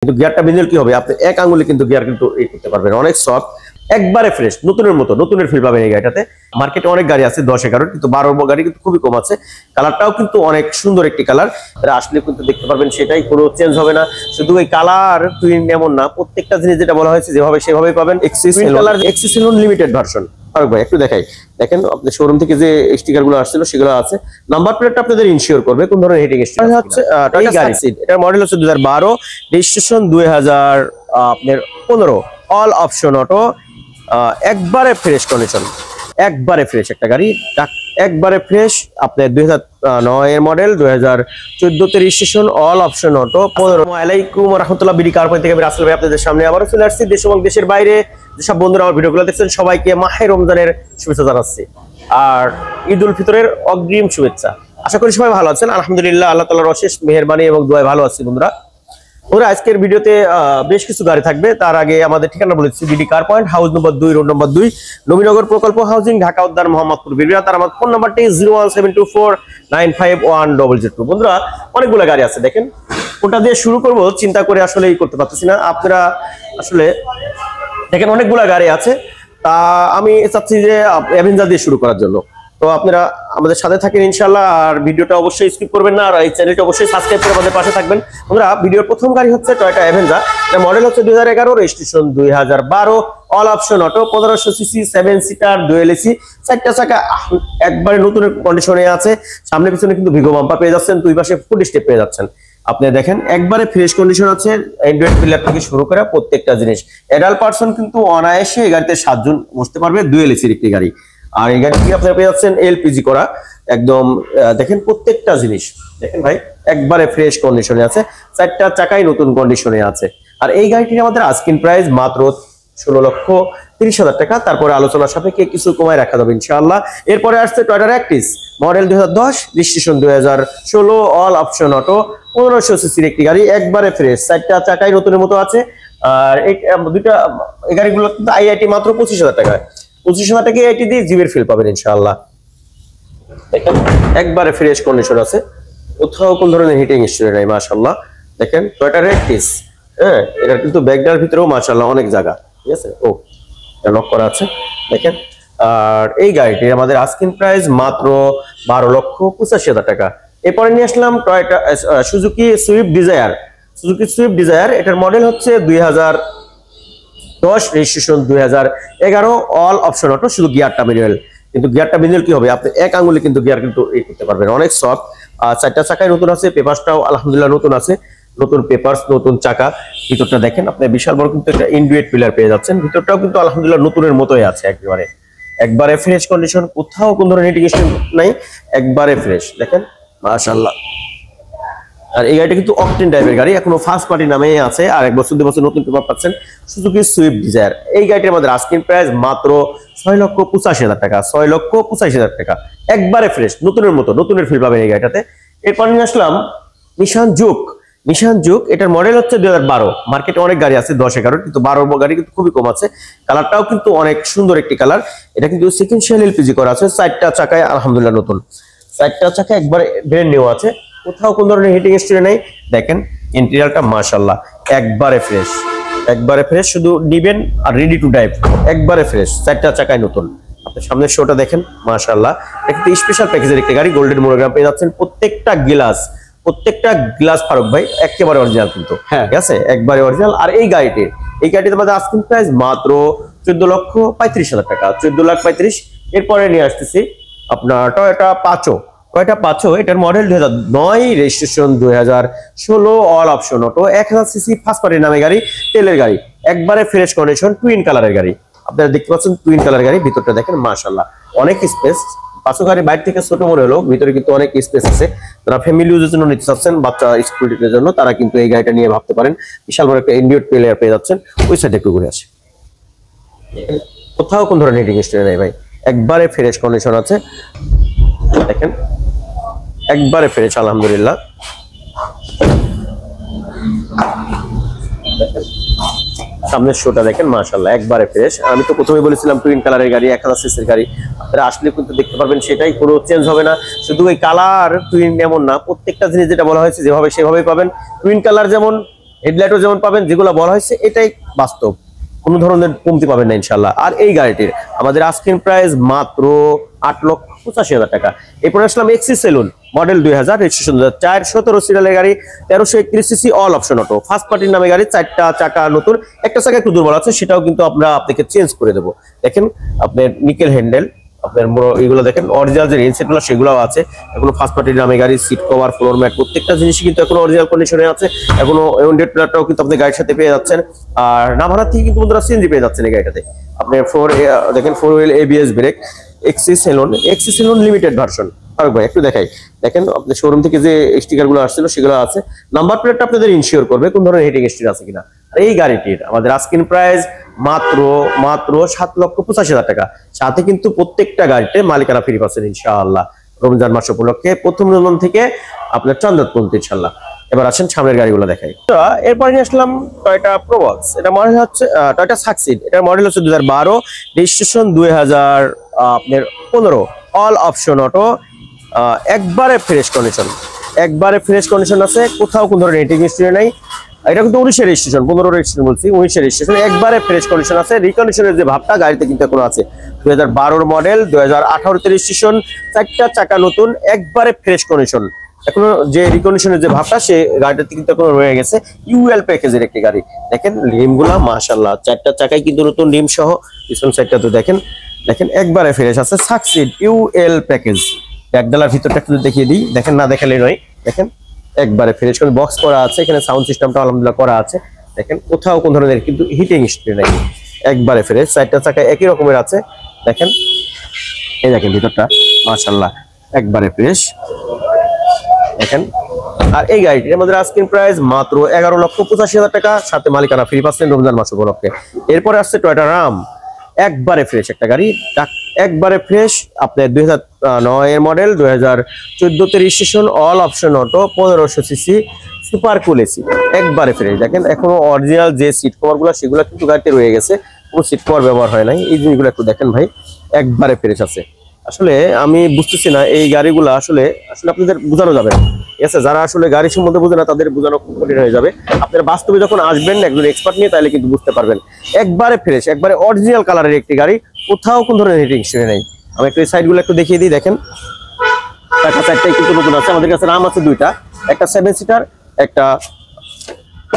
কিন্তু গিয়ারটা বিনলে কি হবে, আপনি এক আঙ্গুলে কিন্তু গিয়ার কিন্তু এই করতে পারবেন। অনেক সফট, একবারে ফ্রেশ, নতুনের মতো, নতুনের ফিল পাবেন এই গাড়িটাতে। মার্কেটে অনেক গাড়ি আছে 10-11, কিন্তু 12 গাড়ি কিন্তু খুবই কম আছে। কালারটাও কিন্তু অনেক সুন্দর একটি কালার, আসলে কিন্তু দেখতে পারবেন সেটাই, কোনো চেঞ্জ হবে না। শুধু এই কালার টুইন এমন না, প্রত্যেকটা জিনিস যেটা বলা হয়েছে যেভাবে সেভাবেই পাবেন। Axis colour, Axis limited version. Faruk ভাই একটু দেখাই, দেখেন আপনি শোরুম থেকে যে স্টিকার গুলো আসছিল সেগুলো আছে। নাম্বার প্লেটটা আপনাদের ইনশিওর করবে কোন ধরনের হেডিং স্টিকার হচ্ছে। টয়োটা সাকসিড, এটার মডেল হচ্ছে 2012, রেজিস্ট্রেশন 2015, অল অপশন অটো, একবারে ফ্রেশ কন্ডিশন, একবারে ফ্রেশ একটা গাড়ি, একবারে ফ্রেশ। আপনার 2009 এর মডেল, 2014 তে রেজিস্ট্রেশন, অল অপশন অটো। আসসালামু আলাইকুম ওয়া রাহমাতুল্লাহ। বিডি কার পয়েন্ট থেকে আমি রাসেল ভাই আপনাদের সামনে আবারও চলে আসছি। দেশ এবং দেশের বাইরে যেসব বন্ধুরা আমার ভিডিওগুলো দেখছেন সবাইকে মাহে রমজানের শুভেচ্ছা জানাচ্ছি, আর ঈদ উল ফিতরের অগ্রিম শুভেচ্ছা। আশা করি সবাই ভালো আছেন। আলহামদুলিল্লাহ, আল্লাহ তাআলার অশেষ মেহেরবানি এবং দোয়ায় ভালো আছি বন্ধুরা। ওরা আজকের ভিডিওতে বেশ কিছু গাড়ি থাকবে। তার আগে আমাদের ঠিকানা বলেছি, BD car point, house number 2, road number 2, Nabinagar প্রকল্প হাউজিং, ঢাকা উদ্যান, মোহাম্মদপুর, বিরবিয়া। তার আমার ফোন নাম্বারটি 01724951002। বন্ধুরা অনেকগুলো গাড়ি আছে, দেখেন কোনটা দিয়ে শুরু করব চিন্তা করে আসলে করতে পারতেছি না। আপনারা আসলে দেখেন অনেকগুলো গাড়ি আছে, তা আমি চাচ্ছি যে অ্যাভেঞ্জার দিয়ে শুরু করার জন্য। তো আপনারা আমাদের সাথে থাকেন ইনশাআল্লাহ, আর ভিডিওটা অবশ্যই স্কিপ করবেন না, আর এই চ্যানেলটা অবশ্যই সাবস্ক্রাইব করে আমাদের পাশে থাকবেন। বন্ধুরা ভিডিওর প্রথম গাড়ি হচ্ছে টয়োটা অ্যাভেঞ্জার, এর মডেল হচ্ছে 2011, registration 2012, all option auto, 1500 CC, 7 seater, dual AC, চারটা চাকা একবারে নতুন কন্ডিশনে আছে। সামনে পিছনে কিন্তু ভিগো বাম্পার পেয়ে যাচ্ছেন, দুই পাশে ফুড স্টেপ পেয়ে যাচ্ছেন। আপনি দেখেন একবারে ফ্রেশ কন্ডিশন আছে, অ্যান্ড্রয়েড পিলার থেকে শুরু করে প্রত্যেকটা জিনিস। অ্যাডাল্ট পারসন কিন্তু অনায়াসে এই গাড়িতে 7 জন বসতে পারবে, ডুয়েল এসির একটি গাড়ি। আর এই গাড়িটি আপনারা পেয়ে যাচ্ছেন এলপিজি করা একদম। দেখেন প্রত্যেকটা জিনিস দেখেন ভাই, একবারে ফ্রেশ কন্ডিশনে আছে, চারটা চাকাই নতুন কন্ডিশনে আছে। আর এই গাড়িটির আমাদের আস্কিং প্রাইস মাত্র 16,30,000 টাকা। তারপরে আলোচনার সাপেক্ষে কিছু কমায় রাখা যাবে ইনশাআল্লাহ। এরপরে আসছে Toyota Axio, model 2010, registration 2016, all option auto, 1500 সিসির একটি গাড়ি, একবারে ফ্রেশ, চারটা চাকাই নতুনের মতো আছে। আর দুইটা এই গাড়িগুলো কিন্তু আইআইটি মাত্র 25,000 টাকা। 25,000 টাকা আইআইটি দিয়ে জিবের ফিল পাবেন ইনশাআল্লাহ। দেখেন একবারে ফ্রেশ কন্ডিশন আছে, কোথাও কোন ধরনের হিটিং হিস্ট্রি নাই মাশাআল্লাহ। দেখেন টয়োটা অ্যাক্টিস, হ্যাঁ এটা কিন্তু ব্যাগডার ভিতরেও মাশাআল্লাহ অনেক জায়গা, ঠিক আছে। ও লক করা আছে দেখেন। আর এই গাড়িটির আমাদের আস্কিং প্রাইস মাত্র 12,85,000 টাকা। এরপরে নিয়ে আসলাম Toyota Suzuki Swift Dzire. Suzuki Swift Dzire, এটার মডেল হচ্ছে 2010, রেজিস্ট্রেশন 2011, অল অপশন অটো, শুধু গিয়ারটা ম্যানুয়াল। কিন্তু গিয়ারটা ম্যানুয়াল কি হবে, আপনি এক আঙ্গুলে কিন্তু গিয়ার কিন্তু এই করতে পারবেন। অনেক সফট, চারটা চাকায় নতুন আছে, পেপারসটাও আলহামদুলিল্লাহ নতুন আছে, নতুন পেপারস, নতুন চাকা। ভিতরটা দেখেন আপনি, বিশাল বড় কিন্তু একটা ইন্ডিউয়েট পিলার পেয়ে যাচ্ছেন। ভিতরটাও কিন্তু আলহামদুলিল্লাহ নতুনের মতোই আছে, একবারে ফ্রেশ কন্ডিশন, কোথাও কোনো ধরনের ইন্ডিকেশন নাই, একবারে ফ্রেশ দেখেন মাশাআল্লাহ। আর এই গাড়িটা কিন্তু অকটেন টাইপের গাড়ি, এখনো ফার্স্ট পার্টি নামে আছে, আর 1 বছর 2 বছর নতুন পেপার পাচ্ছেন। সুজুকি সুইফট ডিজায়ার, এই গাড়িটার আমাদের আস্কিং প্রাইস মাত্র 6,85,000 টাকা। 6,85,000 টাকা, একবারে ফ্রেশ, নতুনের মতো, নতুনের ফিল পাবেন এই গাড়িটাতে। এরপর নিয়ে আসলাম নিশান জুক। নিশান জুক, এটার মডেল হচ্ছে 2012। মার্কেটে অনেক গাড়ি আছে 10-11, কিন্তু 12 গাড়ি কিন্তু খুবই কম আছে। কালারটাও কিন্তু অনেক সুন্দর একটি কালার। এটা কিন্তু সিকুয়েন্সিয়াল এলপিজি করা আছে, চারটা চাকায় আলহামদুলিল্লাহ নতুন, চারটা চাকা একবারে ব্র্যান্ড নিউ আছে, কোথাও কোন ধরনের হিটিং হিস্ট্রি নেই। দেখেন ইন্টেরিয়রটা মাশাআল্লাহ একবারে ফ্রেশ, একবারে ফ্রেশ, শুধু নিবেন আর রেডি টু ড্রাইভ, একবারে ফ্রেশ, চারটা চাকায় নতুন। আপনি সামনের শোটা দেখেন মাশাআল্লাহ। একটা স্পেশাল প্যাকেজের একটা গাড়ি, গোল্ডেন মোনোগ্রাম পেয়ে যাচ্ছেন। প্রত্যেকটা গ্লাস ফারুক ভাই একেবারে অরিজিনাল কিন্তু, হ্যাঁ ঠিক আছে, একবারে অরিজিনাল। আর এই গাড়িটির মধ্যে আস্কিং প্রাইস মাত্র 14,35,000 টাকা, 14,35,000। এরপরে নিয়ে আসতেছি আপনার টয়োটা পাচো। টয়োটা পাচো, এটার model 2009, registration 2016, all option auto, 1000 CC, first পার্টির নামে গাড়ি, তেলের গাড়ি, একবারে ফ্রেশ কন্ডিশন, টুইন কালারের গাড়ি। আপনারা দেখতে পাচ্ছেন টুইন কালার গাড়ি, ভিতরটা দেখেন মাশাআল্লাহ অনেক স্পেস। পাঁচো গাড়ি বাইরে থেকে ছোট মনে হলো, ভিতরে কিন্তু অনেক স্পেস আছে। যারা ফ্যামিলি ইউজের জন্য নিতে চাচ্ছেন, বাচ্চা স্কুলের জন্য, তারা কিন্তু এই গাড়িটা নিয়ে ভাবতে পারেন। বিশাল বড় একটা ইন্ডিউট প্লেয়ার পেয়ে যাচ্ছেন। ওই সাইডে একটু ঘুরে আসে, কোথাও কোন ধরনের হিটিং হিস্ট্রি নেই ভাই, একবারে ফ্রেশ কন্ডিশন আছে। দেখেন একবারে ফ্রেশ আলহামদুলিল্লাহ। সামনের শোটা দেখেন মাশাআল্লাহ একবারে ফ্রেশ। আমি তো প্রথমেই বলেছিলাম টুইন কালারের গাড়ি, 1000 সিসির গাড়ি। আপনারা আসলে কিন্তু দেখতে পারবেন সেটাই, কোনো চেঞ্জ হবে না। শুধু এই কালার টুইন এমন না, প্রত্যেকটা জিনিস যেটা বলা হয়েছে যেভাবে সেভাবেই পাবেন। টুইন কালার যেমন হেডলাইটও যেমন পাবেন, যেগুলো বলা হয়েছে এটাই বাস্তব, কোনো ধরনের কমতি পাবেন না ইনশাল্লাহ। আর এই গাড়িটির আমাদের আস্কিং প্রাইস মাত্র 8,85,000 টাকা। এরপর আসলাম এক্সি সেলুন মডেল 2000, রেজিস্ট্রেশন 2004, 17 সিরিয়ালের গাড়ি, 1331 CC, all option auto, first পার্টির নামে গাড়ি, 4টা চাকা নতুন, একটা চাকা একটু দুর্বল আছে, সেটাও কিন্তু আমরা আপনাকে চেঞ্জ করে দেবো। দেখেন আপনার নিকেল হ্যান্ডেল, আপনার এগুলো দেখেন অরিজিনাল যে রেঞ্জ সেটগুলো সেগুলো আছে, এগুলো ফার্স্ট পার্টির নামে গাড়ি, সিট কভার, ফ্লোর ম্যাট, প্রত্যেকটা জিনিসই কিন্তু এখন অরিজিনাল কন্ডিশনে আছে। এখনো উইন্ডেড প্লেটটাও কিন্তু আপনি গাড়ির সাথে পেয়ে যাচ্ছেন। আর নাভানা থেকে কিন্তু বন্ধুরা সিএনজি পেয়ে যাচ্ছেন এই গাড়িটাতে। আপনি দেখেন 4 wheel ABS brake, Axio saloon limited version. Faruk ভাই একটু দেখাই, দেখেন আপনি শোরুম থেকে যে স্টিকার গুলো আসছিল সেগুলো আছে, নাম্বার প্লেটটা আপনাদের ইনশিওর করবে কোন ধরনের হিটিং স্টিক আছে কিনা। আর এই গাড়িটির আমাদের আস্কিং প্রাইস মাত্র 7,85,000 টাকা। সাথে কিন্তু প্রত্যেকটা গাড়িতে মালিকানা ফ্রি পাচ্ছেন ইনশাআল্লাহ রমজান মাস উপলক্ষে, প্রথম রমজান থেকে আপনার চাঁদরাত পর্যন্ত ইনশাআল্লাহ। এবার আসেন সামনের গাড়িগুলো দেখাই। এরপরে নিয়ে আসলাম টয়োটা প্রোবক্স, এটা মডেল হচ্ছে টয়োটা সাকসিড, এটার মডেল হচ্ছে 2012, রেজিস্ট্রেশন 2015, অল অপশন অটো, একবারে ফ্রেশ কন্ডিশন আছে, কোথাও কোন ধরনের রেটিং হিস্ট্রি নাই। এটা কিন্তু 19 রেজিস্ট্রেশন, 15 রেজিস্ট্রেশন বলছি, 19 রেজিস্ট্রেশন, একবারে ফ্রেশ কন্ডিশন আছে। রিকন্ডিশনের যে ভাবটা গাড়িতে কিন্তু এখন আছে, 2012 মডেল, 2018 রেজিস্ট্রেশন, 4টা চাকা নতুন, একবারে ফ্রেশ কন্ডিশন। এখনো যে রিকন্ডিশনের যে ভাবটা সে গাড়িটাতে কিন্তু এখনো রয়ে গেছে। ইউএল প্যাকেজের একটি গাড়ি, দেখেন রিমগুলা মাশাআল্লাহ, 4টা চাকায় কিন্তু নতুন রিম সহ, পিছন সাইডটা তো দেখেন একবারে ফ্রেশ আছে। সাকসিড ইউএল প্যাকেজ, ব্যাকডালার ভিতরটা একটু দেখিয়ে দিই, দেখেন না দেখালে নয়, দেখেন একবারে ফ্রেশ করে বক্স করা আছে, এখানে সাউন্ড সিস্টেমটা আলহামদুলিল্লাহ করা আছে। দেখেন কোথাও কোন ধরনের কিন্তু হিটিং হিস্ট্রি নাই, একবারে ফ্রেশ, 4টা চাকা একই রকমের আছে। দেখেন এই দেখেন ভিতরটা মাশাআল্লাহ একবারে ফ্রেশ, দেখেন। আর এই গাড়িটির আমাদের আস্কিং প্রাইস মাত্র 11,85,000 টাকা, সাথে মালিকানা ফ্রি পাচ্ছেন রমজান মাস উপলক্ষে। এরপরে আসছে টয়োটা রাম, একবারে ফ্রেশ একটা গাড়ি, একবারে ফ্রেশ, আপনার 2009 এর model, 2014 registration, all option auto, 1500 CC, super cool AC, একবারে ফ্রেশ। দেখেন এখনো অরিজিনাল যে সিট কভার গুলো সেগুলো কিন্তু গাড়িতে রয়ে গেছে, কোনো সিট কভার ব্যবহার হয় নাই। এই জিনিসগুলো একটু দেখেন ভাই, একবারে ফ্রেশ আছে। আসলে আমি বুঝতেছি না এই গাড়িগুলো আসলে আপনাদের বোঝানো যাবে না, ঠিক আছে? যারা আসলে গাড়ি সম্বন্ধে বোঝে না তাদের বোঝানো খুব কঠিন হয়ে যাবে। আপনারা বাস্তবে যখন আসবেন একজন এক্সপার্ট নিয়ে, তাহলে কিন্তু বুঝতে পারবেন। একবারে ফ্রেশ, একবারে অরিজিনাল কালারের একটি গাড়ি, কোথাও কোন ধরনের হিটিং হিস্ট্রি নেই। আমি একটু এই সাইডগুলো একটু দেখিয়ে দিই, দেখেন টাটা সাইডটাই কিন্তু নতুন আছে। আমাদের কাছে রাম আছে দুইটা, একটা 7 সিটার, একটা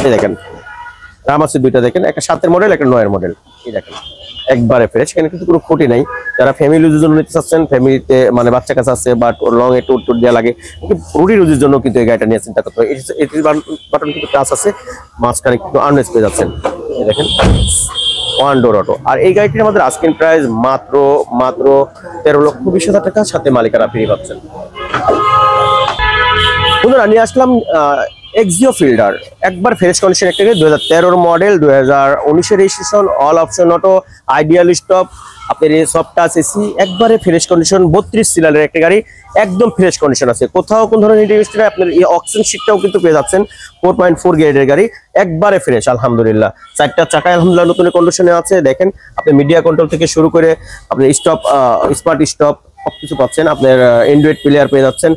এই দেখেন রাম আছে দুইটা, দেখেন একটা 7 এর মডেল, একটা 9 এর মডেল, এই দেখেন একবারে ফ্রেশ, এখানে কিন্তু কোনো ক্ষতি নাই। যারা ফ্যামিলি ইউজের জন্য নিতে চাচ্ছেন, ফ্যামিলিতে মানে বাচ্চা কাছে আছে বা লং এ ট্যুর দেওয়া লাগে, রুটি ইউজের জন্য কিন্তু এই গাড়িটা নিয়ে চিন্তা করতে হবে। এটির বাটন কিন্তু টাচ আছে, মাঝখানে কিন্তু আর্মরেস্ট পেয়ে যাচ্ছেন, দেখেন 1 ডোর অটো। আর এই গাড়িটির আমাদের আস্কিং প্রাইস মাত্র 13,20,000 টাকা, সাথে মালিকানা ফ্রি পাচ্ছেন। বন্ধুরা নিয়ে আসলাম এক্সিও ফিল্ডার, একবার ফ্রেশ কন্ডিশন একটা গাড়ি, 2013 model, 2019 registration, all option auto, ideal stop, আপনার সফট টাচ এসি, একবারে ফ্রেশ কন্ডিশন, 32 সিলিন্ডারের একটা গাড়ি, একদম ফ্রেশ কন্ডিশন আছে, কোথাও কোন ধরনের হিটিং হিস্ট্রি। আপনার এই অক্সিজেন সিটটাও কিন্তু পেয়ে যাচ্ছেন, 4.4 গ্রেডের গাড়ি, একবারে ফ্রেশ আলহামদুলিল্লাহ। 4টা চাকায় আলহামদুলিল্লাহ নতুন কন্ডিশনে আছে। দেখেন আপনি মিডিয়া কন্ট্রোল থেকে শুরু করে আপনার স্টপ, স্মার্ট স্টপ সবকিছু পাচ্ছেন, আপনার অ্যান্ড্রয়েড প্লেয়ার পেয়ে যাচ্ছেন,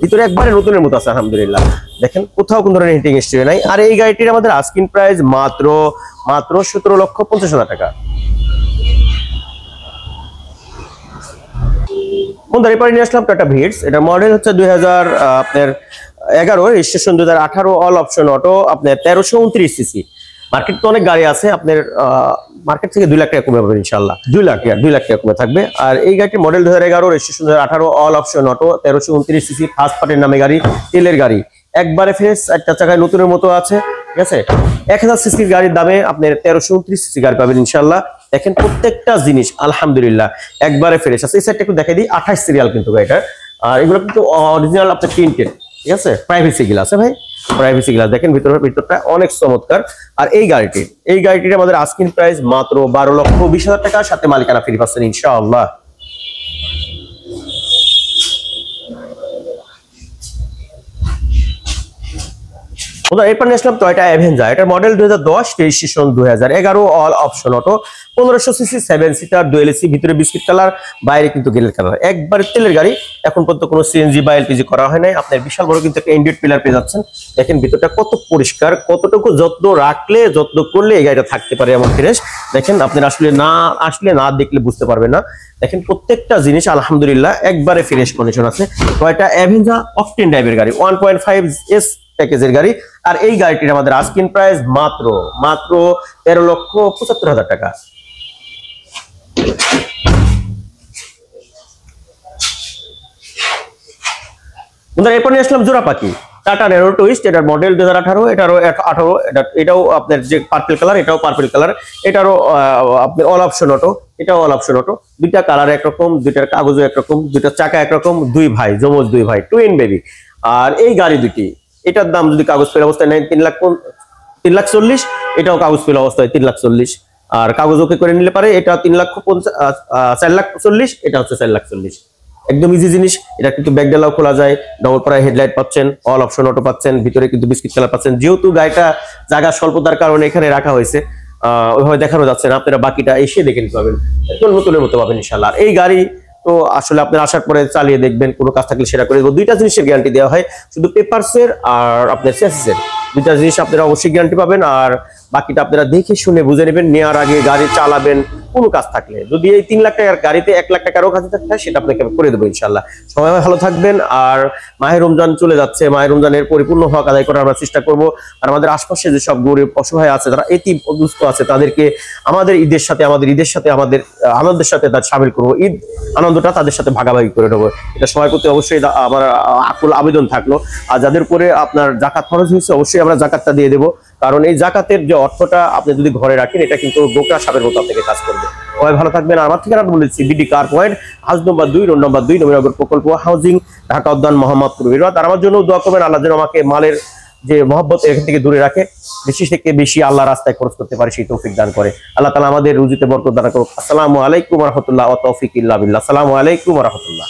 ভিতরে একবারে নতুনের মতো আছে আলহামদুলিল্লাহ। দেখেন কোথাও কোন ধরনের হিটিং হিস্ট্রি নাই। আর এই গাড়িটির আমাদের আস্কিং প্রাইস মাত্র 17,50,000 টাকা। বন্ধুরা এরপরে নিয়ে আসলাম টয়োটা ভিটস, এটা মডেল হচ্ছে 2011, রেজিস্ট্রেশন 2018, অল অপশন অটো, আপনার 1329 সিসি। মার্কেট তো অনেক গাড়ি আছে, আপনার মার্কেট থেকে 2 লাখ টাকা কমে পাবেন ইনশাআল্লাহ, 2 লাখ টাকা কমে থাকবে। আর এই গাড়িটির model 2011, registration 2018, all option auto, 1329 CC, first পার্টির নামে গাড়ি, তেলের গাড়ি, একবারে ফ্রেশ, 4টা চাকায় নতুনের মতো আছে, ঠিক আছে? 1000 সিসির গাড়ির দামে আপনার 1329 সিসি গাড়ি পাবেন ইনশাআল্লাহ। দেখেন প্রত্যেকটা জিনিস আলহামদুলিল্লাহ একবারে ফ্রেশ আছে। এই সাইডটা একটু দেখাই দিই, 28 সিরিয়াল কিন্তু গাড়িটার। আর এগুলো কিন্তু অরিজিনাল আপনার প্রিন্টেড, ঠিক আছে? প্রাইভেসি গ্লাস আছে ভাই, প্রাইভেসি গ্লাস, দেখেন ভিতরটা অনেক চমৎকার। আর এই গাড়িটির আমাদের আস্কিং প্রাইস মাত্র 12,20,000 টাকা, সাথে মালিকানা ফ্রি পাচ্ছেন ইনশাআল্লাহ। এরপর নিয়ে আসলাম টয়োটা অ্যাভেঞ্জার। এটার model 2010, registration 2011, all option auto, 1500 CC, 7 seater, dual AC, ভিতরে বিস্কিট কালার, বাইরে কিন্তু গেলের কালার, একবারে তেলের গাড়ি। এখন পর্যন্ত কোনো সিএনজি বা এলপিজি করা হয় নাই। আপনার বিশাল বড় কিন্তু একটা এন্ড্রয়েড পিলার পেয়ে যাচ্ছেন। দেখেন ভিতরটা কত পরিষ্কার, কতটুকু যত্ন রাখলে, যত্ন করলে এই গাড়িটা থাকতে পারে এমন ফ্রেশ। দেখেন আপনার আসলে না দেখলে বুঝতে পারবেন না। দেখেন প্রত্যেকটা জিনিস আলহামদুলিল্লাহ একবারে ফ্রেশ কন্ডিশন আছে। টয়োটা অ্যাভেঞ্জার অকটেন ড্রাইভের গাড়ি, 1.5S প্যাকেজের গাড়ি। আর এই গাড়িটির আমাদের আস্কিং প্রাইস মাত্র 13,75,000 টাকা। এরপর নিয়ে আসলাম জোড়া পাখি, টাটা ন্যানো টুইস্ট। এটার মডেল 2018, এটাও আপনার যে পার্পল কালার, এটাও পার্পল কালার। এটারও আপনার অল অপশন অটো, এটাও অল অপশন অটো। দুইটা কালার একরকম, দুইটার কাগজও একরকম, দুইটা চাকা একরকম, দুই ভাই যমজ, দুই ভাই টুইন বেবি। আর এই গাড়ি দুটি, এটার দাম যদি কাগজ ফেল অবস্থায় নেয় 3,40,000, এটাও কাগজ ফেল অবস্থায় 3,40,000। আর কাগজ ওকে করে নিলে পারে এটা 4,40,000, এটা হচ্ছে 4,40,000। একদম ইজি জিনিস। এটা কিন্তু ব্যাকডালাও খোলা যায়, ডবল পাড়ায় হেডলাইট পাচ্ছেন, অল অপশন অটো পাচ্ছেন, ভিতরে কিন্তু বিস্কিট কালার পাচ্ছেন। যেহেতু গাড়িটা জায়গা স্বল্পতার কারণে এখানে রাখা হয়েছে, ওইভাবে দেখানো যাচ্ছে না, আপনারা বাকিটা এসে দেখে নিতে পারবেন, নতুনের মতো পাবেন ইনশাল্লাহ। এই গাড়ি তো আসলে আপনার আসার পরে চালিয়ে দেখবেন, কোনো কাজ থাকলে সেটা করে দেবো। দুইটা জিনিসের গ্যারান্টি দেওয়া হয়, শুধু পেপারসের আর আপনার চেসিসের, দুইটা জিনিস আপনারা অবশ্যই গ্যারান্টি পাবেন। আর বাকিটা আপনারা দেখে শুনে বুঝে নেবেন, নেওয়ার আগে গাড়ি চালাবেন। কোনো কাজ থাকলে যদি এই 3 লাখ টাকার গাড়িতে 1 লাখ টাকারও কাজ থাকতে হয়, সেটা আপনাকে করে দেবো ইনশাল্লাহ। সবাই ভালো থাকবেন। আর মাহে রমজান চলে যাচ্ছে, মাহে রমজানের পরিপূর্ণ হক আদায় করার আমরা চেষ্টা করবো। আর আমাদের আশপাশে যেসব গরিব অসহায় আছে, যারা এতিম অদুস্থ আছে, তাদেরকে আমাদের ঈদের সাথে আমাদের আনন্দের সাথে তার সামিল করবো। ঈদ আনন্দটা তাদের সাথে ভাগাভাগি করে নেবো। এটা সবার প্রতি অবশ্যই আমার আকুল আবেদন থাকলো। আর যাদের উপরে আপনার জাকাত খরচ হয়েছে, অবশ্যই আমরা জাকাতটা দিয়ে দেবো। কারণ এই জাকাতের যে অর্থটা আপনি যদি ঘরে রাখেন, এটা কিন্তু গোকরা সাপের মতো আপনাকে কাজ করবে। সবাই ভালো থাকবেন। আমার ঠিকানা বলেছি, BD car point, house number 2, road number 2, Nabinagar প্রকল্প হাউজিং, ঢাকা উদ্যান, মোহাম্মদপুর। আর আমার জন্য দোয়া করবেন, আল্লাহ যেন আমাকে মালের যে মহব্বত এখান থেকে দূরে রাখে, বেশি থেকে বেশি আল্লাহ রাস্তায় খরচ করতে পারে সেই তৌফিক দান করে। আল্লাহ তাআলা আমাদের রুজিতে বরকত দান করুক। আসসালামু আলাইকুম ওয়া রাহমাতুল্লাহি ওয়া তাওফিক ইল্লা বিল্লাহ। আসসালামু আলাইকুম ওয়া রাহমাতুল্লাহ।